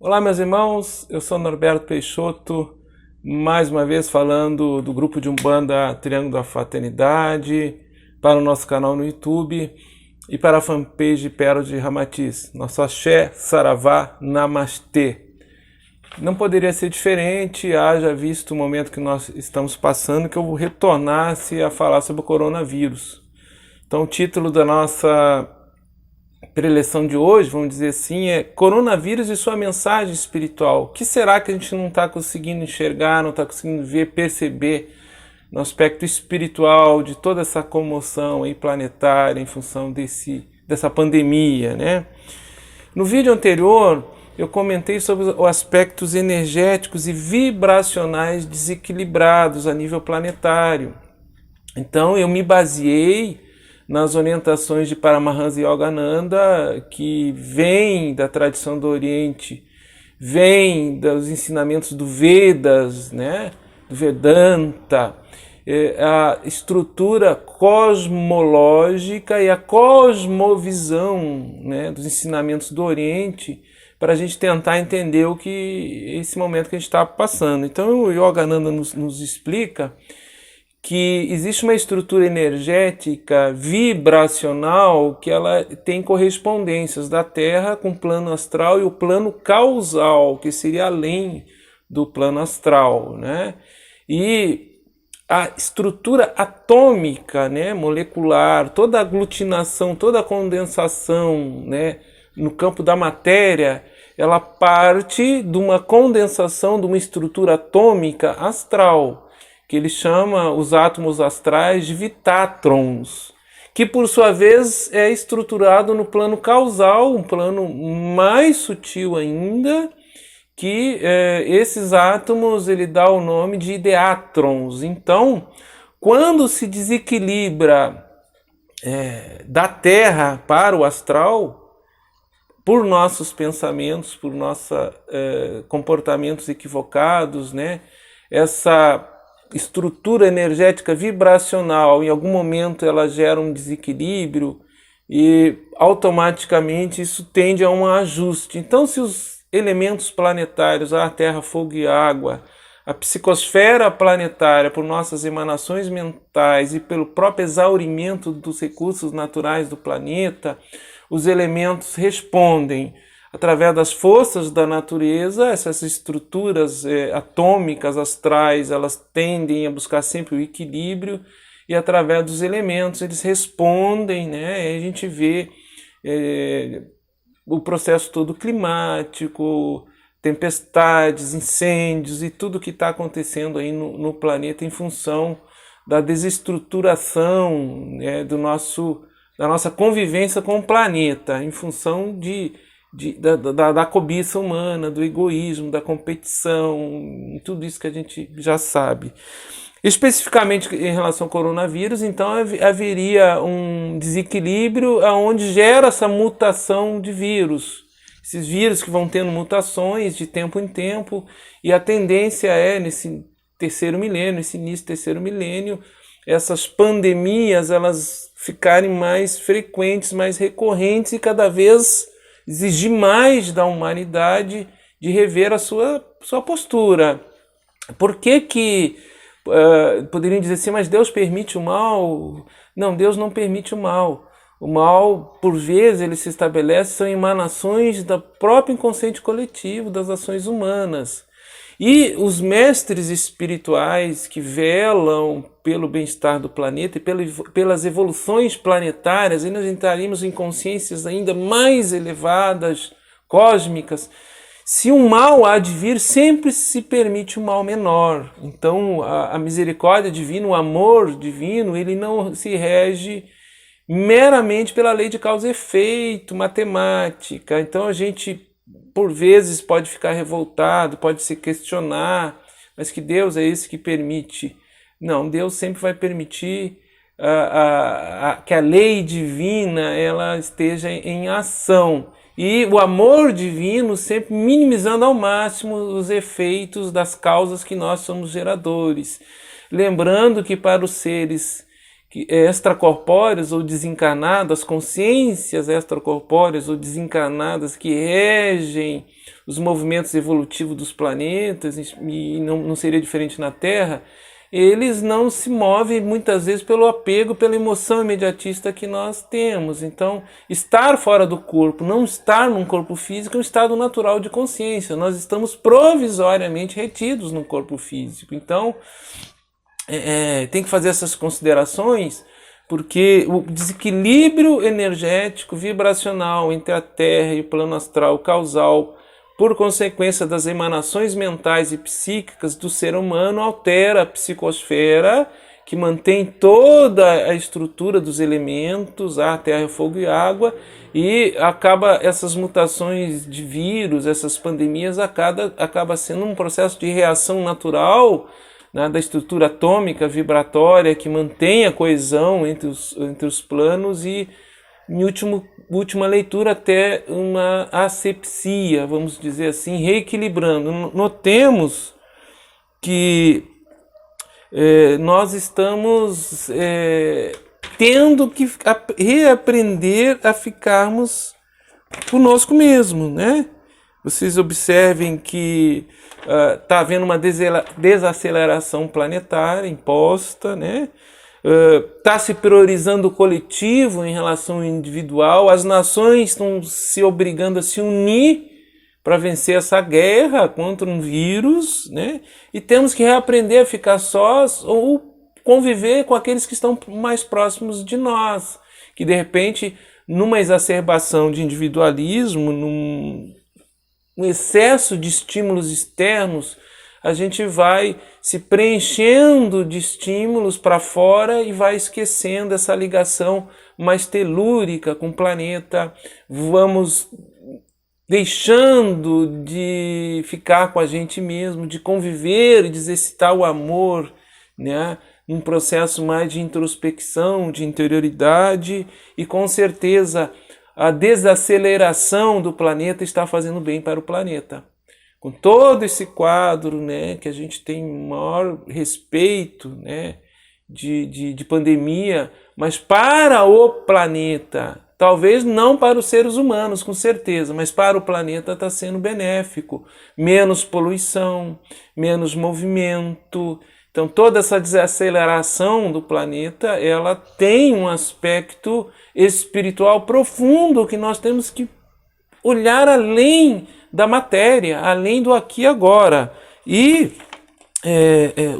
Olá, meus irmãos, eu sou Norberto Peixoto, mais uma vez falando do grupo de Umbanda Triângulo da Fraternidade, para o nosso canal no YouTube e para a fanpage Pérola de Ramatiz. Nosso axé, saravá, namastê. Não poderia ser diferente, haja visto o momento que nós estamos passando, que eu retornasse a falar sobre o coronavírus. Então, o título da nossa preleção de hoje, vamos dizer assim, é Coronavírus e sua mensagem espiritual. O que será que a gente não está conseguindo enxergar, não está conseguindo ver, perceber no aspecto espiritual de toda essa comoção aí planetária em função dessa pandemia, né? No vídeo anterior, eu comentei sobre os aspectos energéticos e vibracionais desequilibrados a nível planetário. Então, eu me baseei nas orientações de Paramahansa Yogananda, que vem da tradição do Oriente, vem dos ensinamentos do Vedas, né? Do Vedanta, a estrutura cosmológica e a cosmovisão, né? Dos ensinamentos do Oriente, para a gente tentar entender esse momento que a gente está passando. Então o Yogananda nos explica que existe uma estrutura energética vibracional que ela tem correspondências da Terra com o plano astral e o plano causal, que seria além do plano astral, né? E a estrutura atômica, né, molecular, toda a aglutinação, toda a condensação, né, no campo da matéria, ela parte de uma condensação de uma estrutura atômica astral, que ele chama os átomos astrais de vitátrons, que por sua vez é estruturado no plano causal, um plano mais sutil ainda, que esses átomos ele dá o nome de ideátrons. Então, quando se desequilibra da Terra para o astral, por nossos pensamentos, por nossos comportamentos equivocados, né, essa estrutura energética vibracional, em algum momento ela gera um desequilíbrio e automaticamente isso tende a um ajuste. Então, se os elementos planetários, ar, terra, fogo e água, a psicosfera planetária, por nossas emanações mentais e pelo próprio exaurimento dos recursos naturais do planeta, os elementos respondem através das forças da natureza. Essas estruturas atômicas, astrais, elas tendem a buscar sempre o equilíbrio, e através dos elementos eles respondem, né? E a gente vê o processo todo climático, tempestades, incêndios e tudo que está acontecendo aí no planeta em função da desestruturação, né, da nossa convivência com o planeta, em função da cobiça humana, do egoísmo, da competição, tudo isso que a gente já sabe. Especificamente em relação ao coronavírus, então haveria um desequilíbrio onde gera essa mutação de vírus. Esses vírus que vão tendo mutações de tempo em tempo, e a tendência é, nesse terceiro milênio, nesse início do terceiro milênio, essas pandemias elas ficarem mais frequentes, mais recorrentes, e cada vez exigir mais da humanidade de rever a sua postura. Por que poderiam dizer assim, mas Deus permite o mal? Não, Deus não permite o mal. O mal, por vezes, ele se estabelece, são emanações do próprio inconsciente coletivo, das ações humanas. E os mestres espirituais que velam pelo bem-estar do planeta e pelas evoluções planetárias, aí nós entraríamos em consciências ainda mais elevadas, cósmicas. Se um mal há de vir, sempre se permite um mal menor. Então, a misericórdia divina, o amor divino, ele não se rege meramente pela lei de causa e efeito, matemática. Então, a gente, por vezes, pode ficar revoltado, pode se questionar, mas que Deus é esse que permite. Não, Deus sempre vai permitir que a lei divina ela esteja em ação. E o amor divino sempre minimizando ao máximo os efeitos das causas que nós somos geradores. Lembrando que para os seres extracorpóreas ou desencarnadas, as consciências extracorpóreas ou desencarnadas que regem os movimentos evolutivos dos planetas, e não seria diferente na Terra, eles não se movem muitas vezes pelo apego, pela emoção imediatista que nós temos. Então, estar fora do corpo, não estar num corpo físico, é um estado natural de consciência. Nós estamos provisoriamente retidos no corpo físico. Então, tem que fazer essas considerações, porque o desequilíbrio energético, vibracional entre a Terra e o plano astral causal, por consequência das emanações mentais e psíquicas do ser humano, altera a psicosfera, que mantém toda a estrutura dos elementos, ar, terra, fogo e água, e essas mutações de vírus, essas pandemias, acaba sendo um processo de reação natural, né, da estrutura atômica vibratória que mantém a coesão entre os planos e, em última leitura, até uma asepsia, vamos dizer assim, reequilibrando. Notemos que nós estamos tendo que reaprender a ficarmos conosco mesmo, né? Vocês observem que está havendo uma desaceleração planetária imposta, né? Está se priorizando o coletivo em relação ao individual, as nações estão se obrigando a se unir para vencer essa guerra contra um vírus, né? E temos que reaprender a ficar sós ou conviver com aqueles que estão mais próximos de nós, que de repente, numa exacerbação de individualismo, num excesso de estímulos externos, a gente vai se preenchendo de estímulos para fora e vai esquecendo essa ligação mais telúrica com o planeta. Vamos deixando de ficar com a gente mesmo, de conviver e de exercitar o amor, né? Um processo mais de introspecção, de interioridade, e com certeza a desaceleração do planeta está fazendo bem para o planeta. Com todo esse quadro, né, que a gente tem maior respeito, né, de pandemia, mas para o planeta, talvez não para os seres humanos, com certeza, mas para o planeta está sendo benéfico. Menos poluição, menos movimento. Então toda essa desaceleração do planeta, ela tem um aspecto espiritual profundo que nós temos que olhar além da matéria, além do aqui e agora. E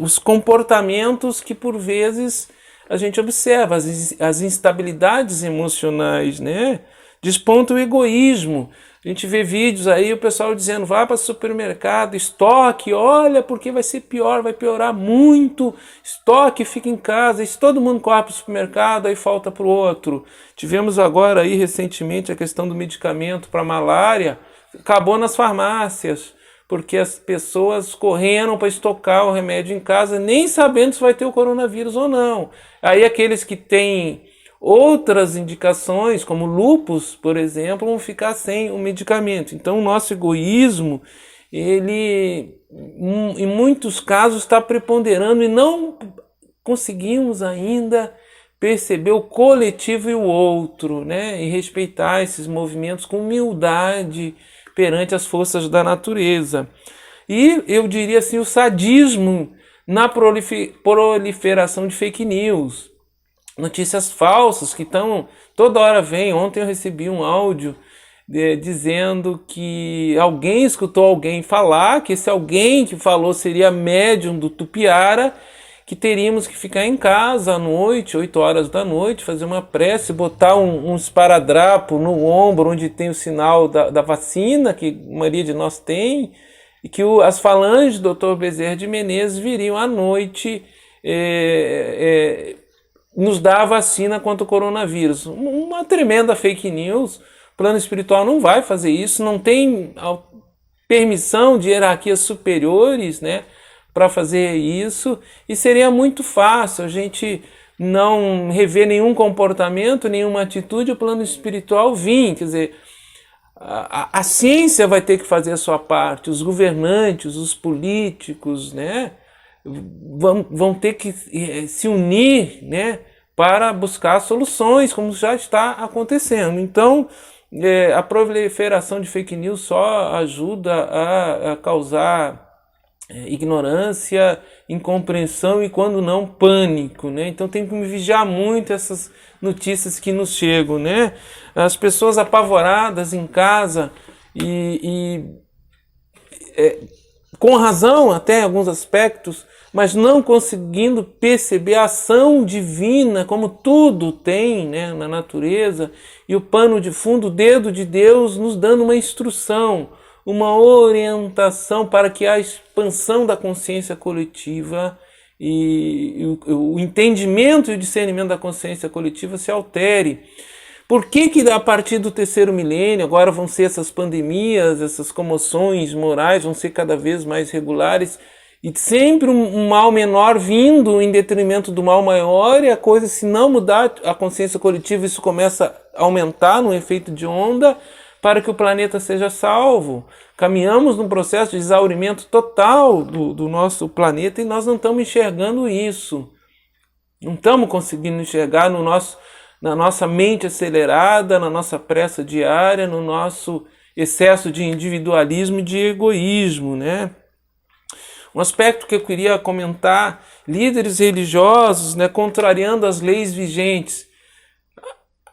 os comportamentos que por vezes a gente observa, as instabilidades emocionais, né? Desponta o egoísmo. A gente vê vídeos aí, o pessoal dizendo, vá para o supermercado, estoque, olha, porque vai ser pior, vai piorar muito, estoque, fica em casa, e se todo mundo corre para o supermercado, aí falta para o outro. Tivemos agora aí recentemente a questão do medicamento para malária, acabou nas farmácias, porque as pessoas correram para estocar o remédio em casa, nem sabendo se vai ter o coronavírus ou não. Aí aqueles que têm outras indicações, como lúpus, por exemplo, vão ficar sem o medicamento. Então o nosso egoísmo, ele em muitos casos está preponderando e não conseguimos ainda perceber o coletivo e o outro, né? E respeitar esses movimentos com humildade perante as forças da natureza. E eu diria assim, o sadismo na proliferação de fake news, notícias falsas que estão toda hora vem. Ontem eu recebi um áudio dizendo que alguém escutou alguém falar, que esse alguém que falou seria médium do Tupiara, que teríamos que ficar em casa à noite, 8 horas da noite, fazer uma prece, botar um esparadrapo no ombro onde tem o sinal da vacina, que a maioria de nós tem, e que as falanges do Dr. Bezerra de Menezes viriam à noite nos dar a vacina contra o coronavírus. Uma tremenda fake news. O plano espiritual não vai fazer isso, não tem permissão de hierarquias superiores, né, para fazer isso, e seria muito fácil a gente não rever nenhum comportamento, nenhuma atitude, o plano espiritual vir. Quer dizer, a ciência vai ter que fazer a sua parte, os governantes, os políticos, né, vão ter que se unir, né, para buscar soluções, como já está acontecendo. Então, a proliferação de fake news só ajuda a causar ignorância, incompreensão e, quando não, pânico, né? Então tem que vigiar muito essas notícias que nos chegam, né? As pessoas apavoradas em casa com razão até em alguns aspectos, mas não conseguindo perceber a ação divina, como tudo tem, né, na natureza, e o pano de fundo, o dedo de Deus nos dando uma instrução, uma orientação para que a expansão da consciência coletiva e o entendimento e o discernimento da consciência coletiva se altere. Por que a partir do terceiro milênio agora vão ser essas pandemias, essas comoções morais vão ser cada vez mais regulares e sempre um mal menor vindo em detrimento do mal maior, e a coisa, se não mudar a consciência coletiva, isso começa a aumentar no efeito de onda para que o planeta seja salvo? Caminhamos num processo de exaurimento total do nosso planeta e nós não estamos enxergando isso. Não estamos conseguindo enxergar na nossa mente acelerada, na nossa pressa diária, no nosso excesso de individualismo e de egoísmo, né? Um aspecto que eu queria comentar: líderes religiosos, né, contrariando as leis vigentes.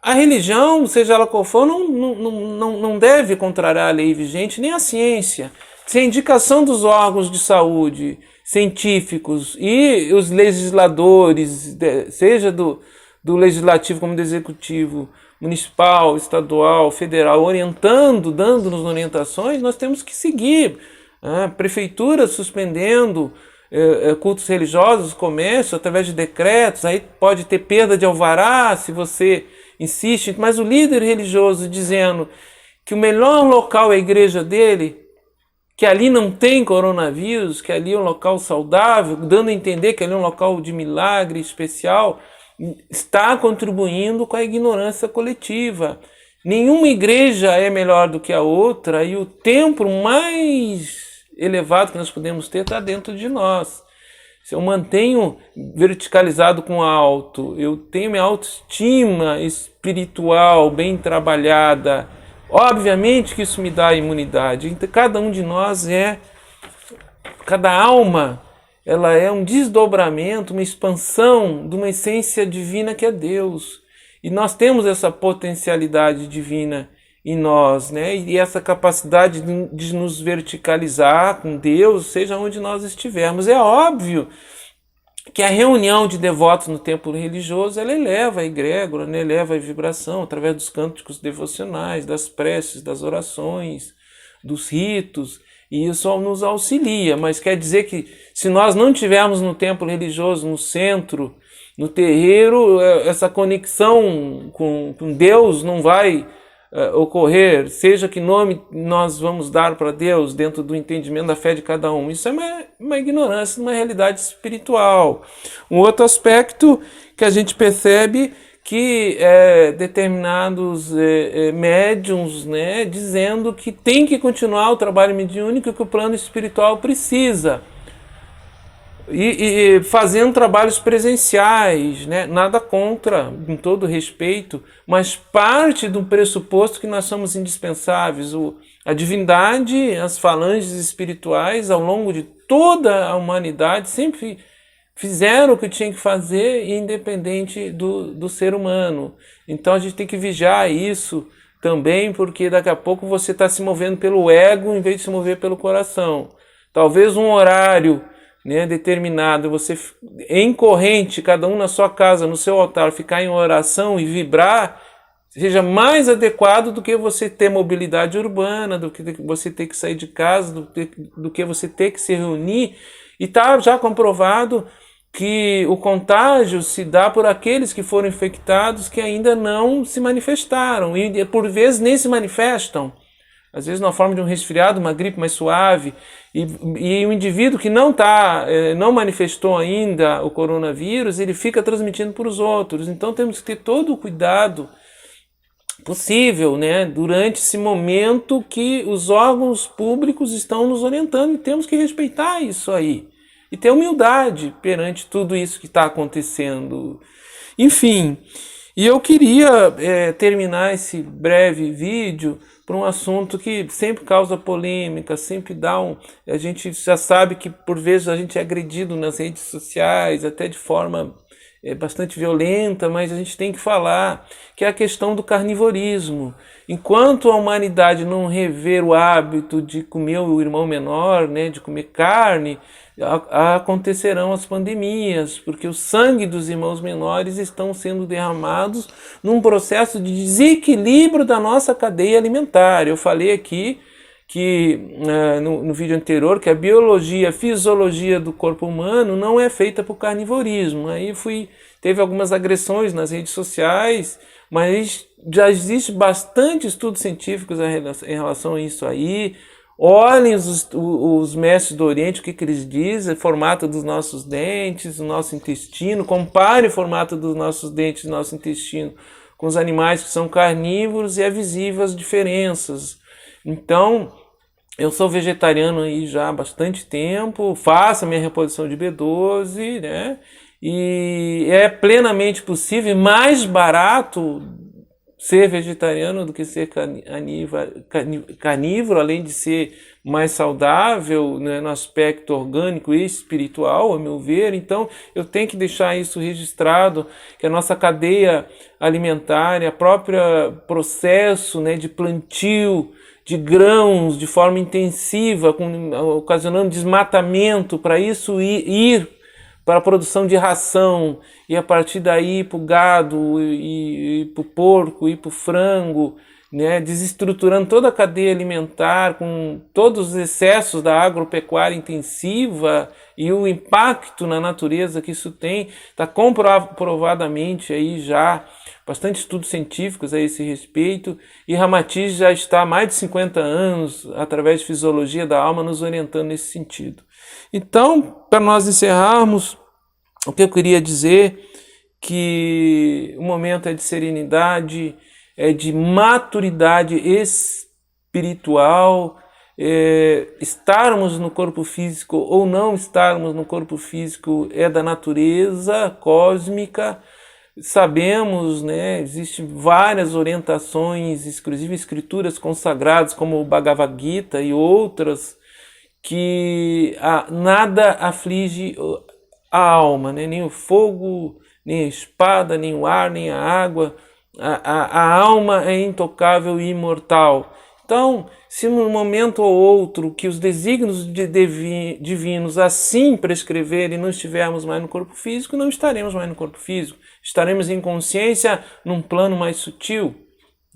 A religião, seja ela qual for, não deve contrariar a lei vigente, nem a ciência. Se a indicação dos órgãos de saúde científicos e os legisladores, seja do legislativo como do executivo, municipal, estadual, federal, orientando, dando-nos orientações, nós temos que seguir. Prefeituras suspendendo cultos religiosos, comércio, através de decretos, aí pode ter perda de alvará se você insiste, mas o líder religioso dizendo que o melhor local é a igreja dele, que ali não tem coronavírus, que ali é um local saudável, dando a entender que ali é um local de milagre especial, está contribuindo com a ignorância coletiva. Nenhuma igreja é melhor do que a outra, e o templo mais elevado que nós podemos ter está dentro de nós. Se eu mantenho verticalizado com alto, eu tenho minha autoestima espiritual bem trabalhada, obviamente que isso me dá imunidade. Então, cada um de nós cada alma, ela é um desdobramento, uma expansão de uma essência divina que é Deus. E nós temos essa potencialidade divina em nós, né? E essa capacidade de nos verticalizar com Deus, seja onde nós estivermos. É óbvio que a reunião de devotos no templo religioso, ela eleva a egrégora, né? Eleva a vibração através dos cânticos devocionais, das preces, das orações, dos ritos, e isso nos auxilia. Mas quer dizer que se nós não tivermos no templo religioso, no centro, no terreiro, essa conexão com Deus não vai ocorrer, seja que nome nós vamos dar para Deus dentro do entendimento da fé de cada um. Isso é uma ignorância, uma realidade espiritual. Um outro aspecto que a gente percebe que determinados médiuns, né, dizendo que tem que continuar o trabalho mediúnico, que o plano espiritual precisa. E fazendo trabalhos presenciais, né? Nada contra, com todo respeito, mas parte do pressuposto que nós somos indispensáveis. A divindade, as falanges espirituais, ao longo de toda a humanidade, sempre fizeram o que tinha que fazer, independente do ser humano. Então a gente tem que vigiar isso também, porque daqui a pouco você está se movendo pelo ego em vez de se mover pelo coração. Talvez um horário, né, determinado, você em corrente, cada um na sua casa, no seu altar, ficar em oração e vibrar, seja mais adequado do que você ter mobilidade urbana, do que você ter que sair de casa, do que você ter que se reunir. E está já comprovado que o contágio se dá por aqueles que foram infectados que ainda não se manifestaram, e por vezes nem se manifestam. Às vezes na forma de um resfriado, uma gripe mais suave, e o indivíduo que não manifestou ainda o coronavírus, ele fica transmitindo para os outros. Então temos que ter todo o cuidado possível, né, durante esse momento que os órgãos públicos estão nos orientando, e temos que respeitar isso aí, e ter humildade perante tudo isso que está acontecendo. Enfim, e eu queria terminar esse breve vídeo por um assunto que sempre causa polêmica, sempre dá um... A gente já sabe que por vezes a gente é agredido nas redes sociais, até de forma bastante violenta, mas a gente tem que falar, que é a questão do carnivorismo. Enquanto a humanidade não rever o hábito de comer o irmão menor, né, de comer carne, acontecerão as pandemias, porque o sangue dos irmãos menores estão sendo derramados num processo de desequilíbrio da nossa cadeia alimentar. Eu falei aqui que no vídeo anterior que a biologia, a fisiologia do corpo humano não é feita por carnivorismo. Aí teve algumas agressões nas redes sociais, mas já existe bastante estudos científicos em relação a isso aí. Olhem os mestres do Oriente, o que eles dizem, o formato dos nossos dentes, o nosso intestino, compare o formato dos nossos dentes e nosso intestino com os animais que são carnívoros e é visível as diferenças. Então, eu sou vegetariano aí já há bastante tempo, faço a minha reposição de B12, né? E é plenamente possível e mais barato ser vegetariano do que ser carnívoro, além de ser mais saudável, né, no aspecto orgânico e espiritual, a meu ver. Então eu tenho que deixar isso registrado, que a nossa cadeia alimentar, o próprio processo, né, de plantio de grãos de forma intensiva, ocasionando desmatamento, para isso ir para a produção de ração, e a partir daí para o gado, e para o porco, e para o frango, né, desestruturando toda a cadeia alimentar, com todos os excessos da agropecuária intensiva e o impacto na natureza que isso tem, está comprovadamente aí já, bastante estudos científicos a esse respeito, e Ramatiz já está há mais de 50 anos, através de Fisiologia da Alma, nos orientando nesse sentido. Então, para nós encerrarmos, o que eu queria dizer que o momento é de serenidade, é de maturidade espiritual, estarmos no corpo físico ou não estarmos no corpo físico é da natureza cósmica. Sabemos, né, existem várias orientações, inclusive escrituras consagradas como o Bhagavad Gita e outras, que nada aflige a alma, né? Nem o fogo, nem a espada, nem o ar, nem a água. A alma é intocável e imortal. Então, se num momento ou outro que os desígnios divinos assim prescreverem e não estivermos mais no corpo físico, não estaremos mais no corpo físico. Estaremos em consciência num plano mais sutil,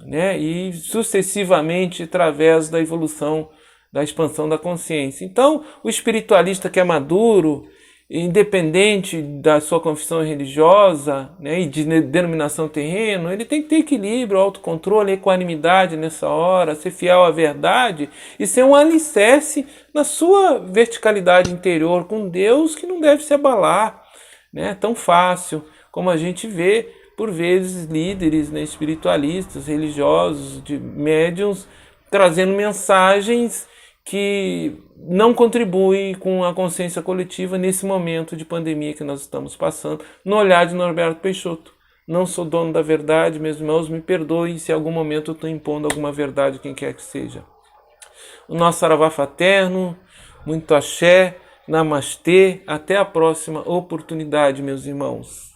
né? E sucessivamente através da evolução, da expansão da consciência. Então, o espiritualista que é maduro, independente da sua confissão religiosa, né, e de denominação terreno, ele tem que ter equilíbrio, autocontrole, equanimidade nessa hora, ser fiel à verdade e ser um alicerce na sua verticalidade interior com Deus, que não deve se abalar, né, tão fácil como a gente vê, por vezes, líderes, né, espiritualistas, religiosos, de médiuns, trazendo mensagens que não contribui com a consciência coletiva nesse momento de pandemia que nós estamos passando. No olhar de Norberto Peixoto. Não sou dono da verdade, meus irmãos, me perdoem se em algum momento eu estou impondo alguma verdade, quem quer que seja. O nosso saravá fraterno, muito axé, namastê, até a próxima oportunidade, meus irmãos.